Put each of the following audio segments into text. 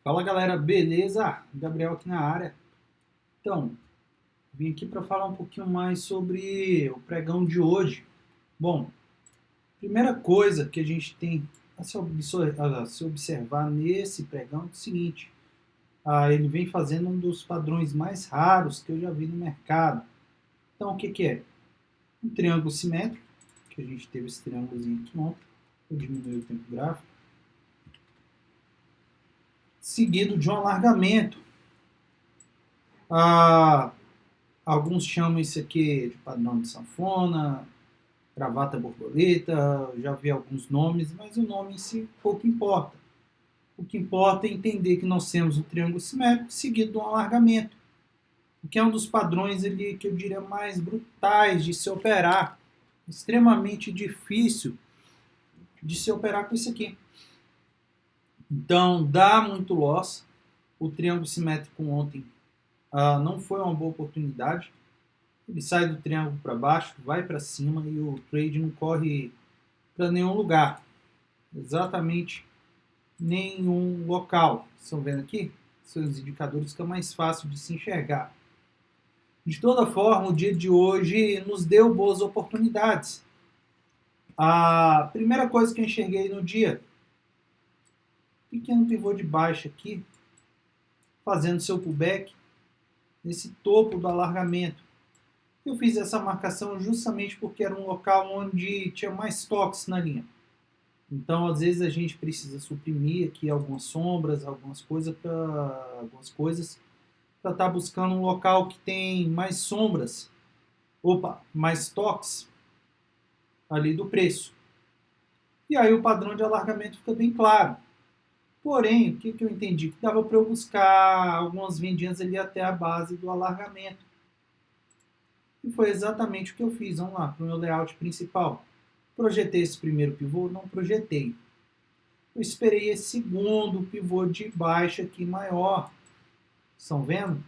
Fala galera, beleza? Gabriel aqui na área. Então, vim aqui para falar um pouquinho mais sobre o pregão de hoje. Bom, primeira coisa que a gente tem a se observar nesse pregão é o seguinte: ele vem fazendo um dos padrões mais raros que eu já vi no mercado. Então, o que que é? Um triângulo simétrico, que a gente teve esse triângulozinho aqui ontem, vou diminuir o tempo gráfico, seguido de um alargamento. Ah, Alguns chamam isso aqui de padrão de sanfona, gravata borboleta, já vi alguns nomes, mas o nome em si pouco importa. O que importa é entender que nós temos um triângulo simétrico seguido de um alargamento, que é um dos padrões que eu diria mais brutais de se operar, extremamente difícil de se operar com isso aqui. Então, dá muito loss. O triângulo simétrico ontem não foi uma boa oportunidade. Ele sai do triângulo para baixo, vai para cima e o trade não corre para nenhum lugar. Exatamente nenhum local. Estão vendo aqui? São os indicadores que é mais fácil de se enxergar. De toda forma, o dia de hoje nos deu boas oportunidades. A primeira coisa que eu enxerguei no dia, pequeno pivô de baixa aqui, fazendo seu pullback nesse topo do alargamento. Eu fiz essa marcação justamente porque era um local onde tinha mais toques na linha. Então, às vezes a gente precisa suprimir aqui algumas sombras, algumas coisas para estar buscando um local que tem mais sombras, mais toques ali do preço. E aí o padrão de alargamento fica bem claro. Porém, o que eu entendi? Que dava para eu buscar algumas vendinhas ali até a base do alargamento. E foi exatamente o que eu fiz. Vamos lá, para o meu layout principal. Projetei esse primeiro pivô? Não projetei. Eu esperei esse segundo pivô de baixa aqui maior. Estão vendo?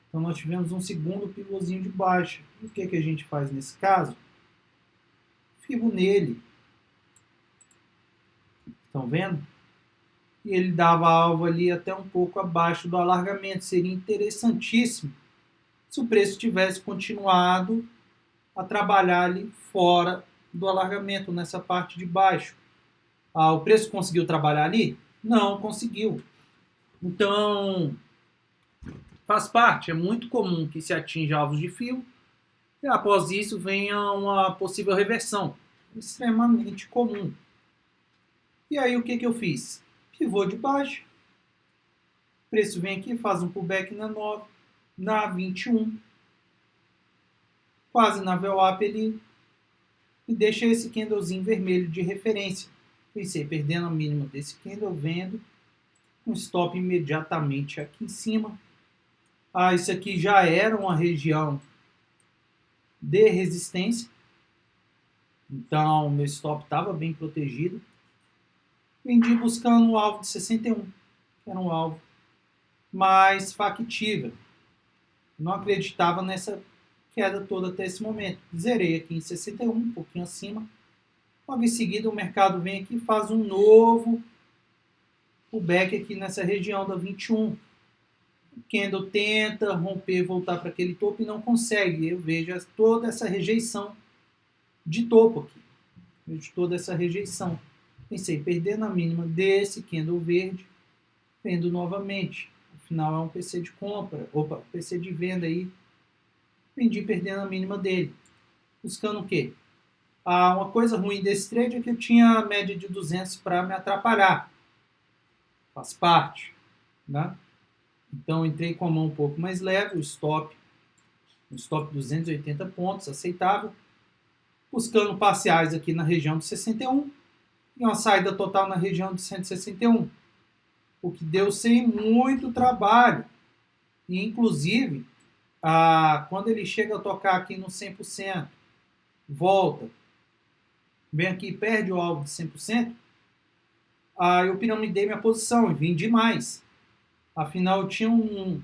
Então nós tivemos um segundo pivôzinho de baixa. E o que a gente faz nesse caso? Fibo nele. Estão vendo? E ele dava alvo ali até um pouco abaixo do alargamento. Seria interessantíssimo se o preço tivesse continuado a trabalhar ali fora do alargamento, nessa parte de baixo. O preço conseguiu trabalhar ali? Não, conseguiu. Então, faz parte, é muito comum que se atinja alvos de fio e após isso venha uma possível reversão. Extremamente comum. E aí o que eu fiz? Pivô de baixo. O preço vem aqui, faz um pullback na 9, na 21. Quase na VWAP ali. E deixa esse candlezinho vermelho de referência. Pensei, perdendo a mínima desse candle, vendo. Um stop imediatamente aqui em cima. Isso aqui já era uma região de resistência. Então, meu stop estava bem protegido. Vendi buscando o alvo de 61, que era um alvo mais factível. Não acreditava nessa queda toda até esse momento. Zerei aqui em 61, um pouquinho acima. Logo em seguida, o mercado vem aqui e faz um novo pullback aqui nessa região da 21. O candle tenta romper, voltar para aquele topo e não consegue. Eu vejo toda essa rejeição de topo aqui. Vejo toda essa rejeição. Pensei, perdendo a mínima desse candle verde, vendo novamente. Afinal, é um PC de compra. PC de venda aí. Vendi perdendo a mínima dele. Buscando o quê? Uma coisa ruim desse trade é que eu tinha a média de 200 para me atrapalhar. Faz parte, né? Então, entrei com a mão um pouco mais leve, o stop 280 pontos, aceitável. Buscando parciais aqui na região de 61 e uma saída total na região de 161. O que deu sem muito trabalho. E, inclusive, quando ele chega a tocar aqui no 100%, volta, vem aqui e perde o alvo de 100%, eu piramidei minha posição e vendi mais. Afinal, eu tinha um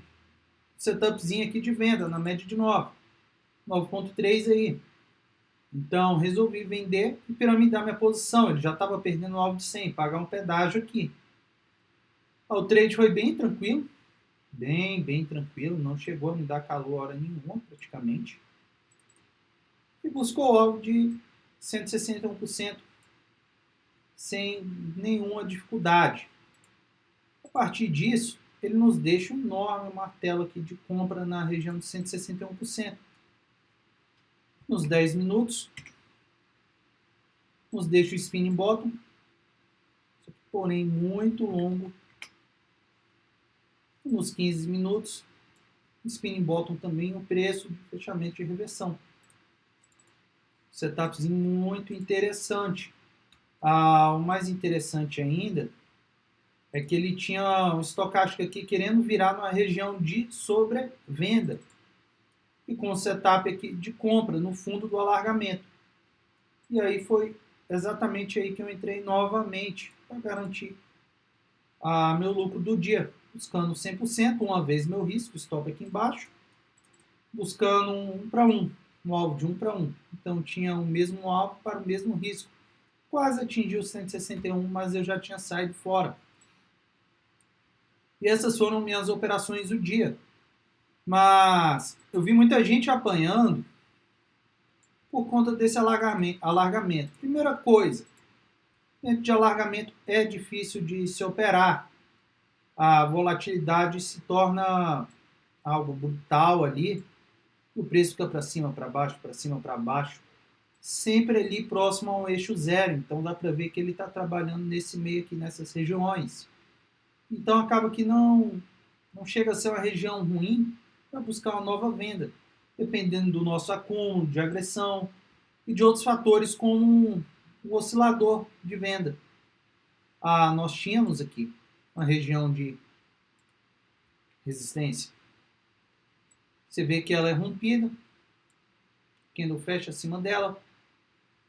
setupzinho aqui de venda na média de 9.3 aí. Então, resolvi vender e piramidar minha posição. Ele já estava perdendo o alvo de 100, pagar um pedágio aqui. O trade foi bem tranquilo, bem tranquilo, não chegou a me dar calor hora nenhuma, praticamente. E buscou alvo de 161% sem nenhuma dificuldade. A partir disso, ele nos deixa um enorme martelo aqui de compra na região de 161%. Nos 10 minutos, nos deixa o spinning bottom, porém muito longo. Nos 15 minutos, spinning bottom também o preço de fechamento de reversão. Setupzinho muito interessante. O mais interessante ainda é que ele tinha um estocástico aqui querendo virar numa região de sobrevenda e com o setup aqui de compra no fundo do alargamento. E aí foi exatamente aí que eu entrei novamente para garantir meu lucro do dia, buscando 100%, uma vez meu risco, stop aqui embaixo, buscando um para um alvo de 1 para 1. Então tinha o mesmo alvo para o mesmo risco. Quase atingi o 161, mas eu já tinha saído fora. E essas foram minhas operações do dia. Mas eu vi muita gente apanhando por conta desse alargamento. Primeira coisa, dentro de alargamento é difícil de se operar. A volatilidade se torna algo brutal ali. O preço fica para cima, para baixo, para cima, para baixo. Sempre ali próximo ao eixo zero. Então dá para ver que ele está trabalhando nesse meio aqui, nessas regiões. Então acaba que não chega a ser uma região ruim para buscar uma nova venda, dependendo do nosso acúmulo, de agressão e de outros fatores como o oscilador de venda. Nós tínhamos aqui uma região de resistência. Você vê que ela é rompida, o candle fecha acima dela,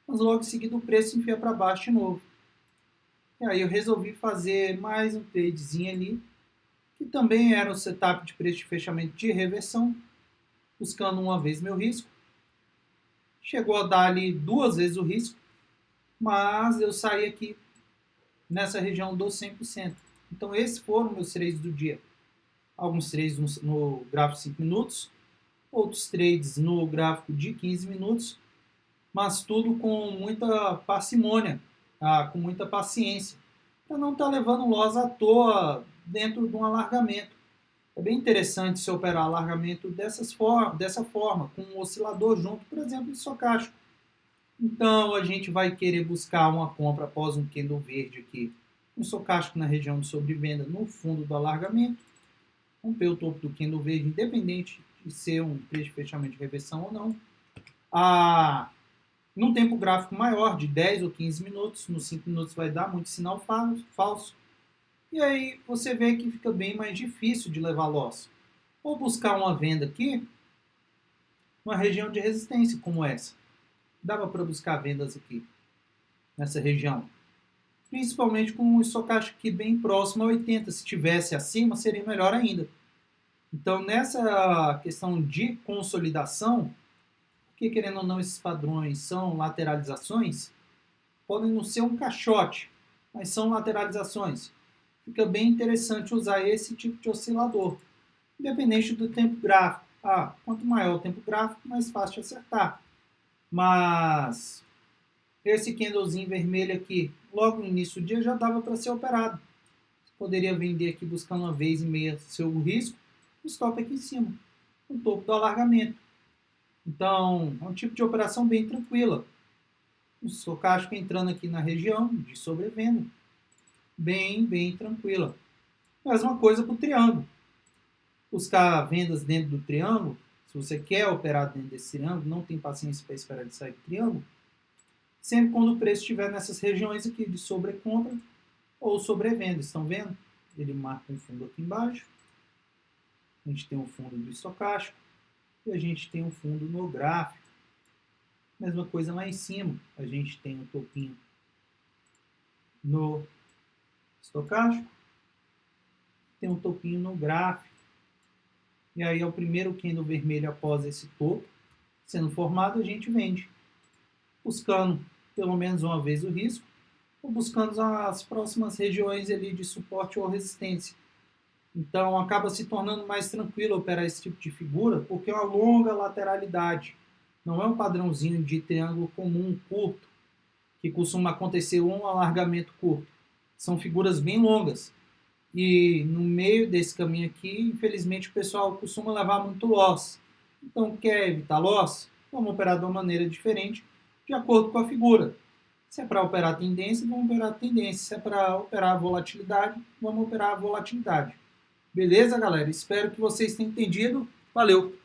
mas logo em seguida o preço enfia para baixo de novo. E aí eu resolvi fazer mais um tradezinho ali, que também era o setup de preço de fechamento de reversão, buscando uma vez meu risco. Chegou a dar ali 2 vezes o risco, mas eu saí aqui nessa região dos 100%. Então esses foram meus trades do dia. Alguns trades no gráfico de 5 minutos, outros trades no gráfico de 15 minutos, mas tudo com muita parcimônia, com muita paciência, para não estar levando loss à toa dentro de um alargamento. É bem interessante se operar alargamento dessa forma, com um oscilador junto, por exemplo, de estocástico. Então, a gente vai querer buscar uma compra após um candle verde aqui, um estocástico na região de sobrevenda no fundo do alargamento, romper o topo do candle verde, independente de ser um preço de fechamento de reversão ou não. Num tempo gráfico maior, de 10 ou 15 minutos, nos 5 minutos vai dar muito sinal falso. E aí você vê que fica bem mais difícil de levar loss. Ou buscar uma venda aqui, numa região de resistência como essa. Dava para buscar vendas aqui, nessa região. Principalmente com um estocástico aqui bem próximo a 80. Se tivesse acima, seria melhor ainda. Então, nessa questão de consolidação, porque querendo ou não, esses padrões são lateralizações, podem não ser um caixote, mas são lateralizações. Fica bem interessante usar esse tipo de oscilador, independente do tempo gráfico. Quanto maior o tempo gráfico, mais fácil de acertar. Mas esse candlezinho vermelho aqui, logo no início do dia, já dava para ser operado. Você poderia vender aqui buscando 1,5 vezes seu risco, o stop aqui em cima, no topo do alargamento. Então, é um tipo de operação bem tranquila. O estocástico entrando aqui na região de sobrevenda. Bem tranquila. Mesma coisa para o triângulo. Buscar vendas dentro do triângulo. Se você quer operar dentro desse triângulo, não tem paciência para esperar ele sair do triângulo. Sempre quando o preço estiver nessas regiões aqui de sobrecompra ou sobrevenda. Estão vendo? Ele marca um fundo aqui embaixo. A gente tem um fundo do estocástico. E a gente tem um fundo no gráfico. Mesma coisa lá em cima. A gente tem um topinho no estocástico. Tem um topinho no gráfico. E aí é o primeiro candle vermelho após esse topo sendo formado, a gente vende. Buscando pelo menos uma vez o risco. ou buscando as próximas regiões ali de suporte ou resistência. Então, acaba se tornando mais tranquilo operar esse tipo de figura, porque é uma longa lateralidade. Não é um padrãozinho de triângulo comum, curto, que costuma acontecer um alargamento curto. São figuras bem longas. E no meio desse caminho aqui, infelizmente, o pessoal costuma levar muito loss. Então, quer evitar loss? Vamos operar de uma maneira diferente, de acordo com a figura. Se é para operar tendência, vamos operar tendência. Se é para operar volatilidade, vamos operar volatilidade. Beleza, galera? Espero que vocês tenham entendido. Valeu!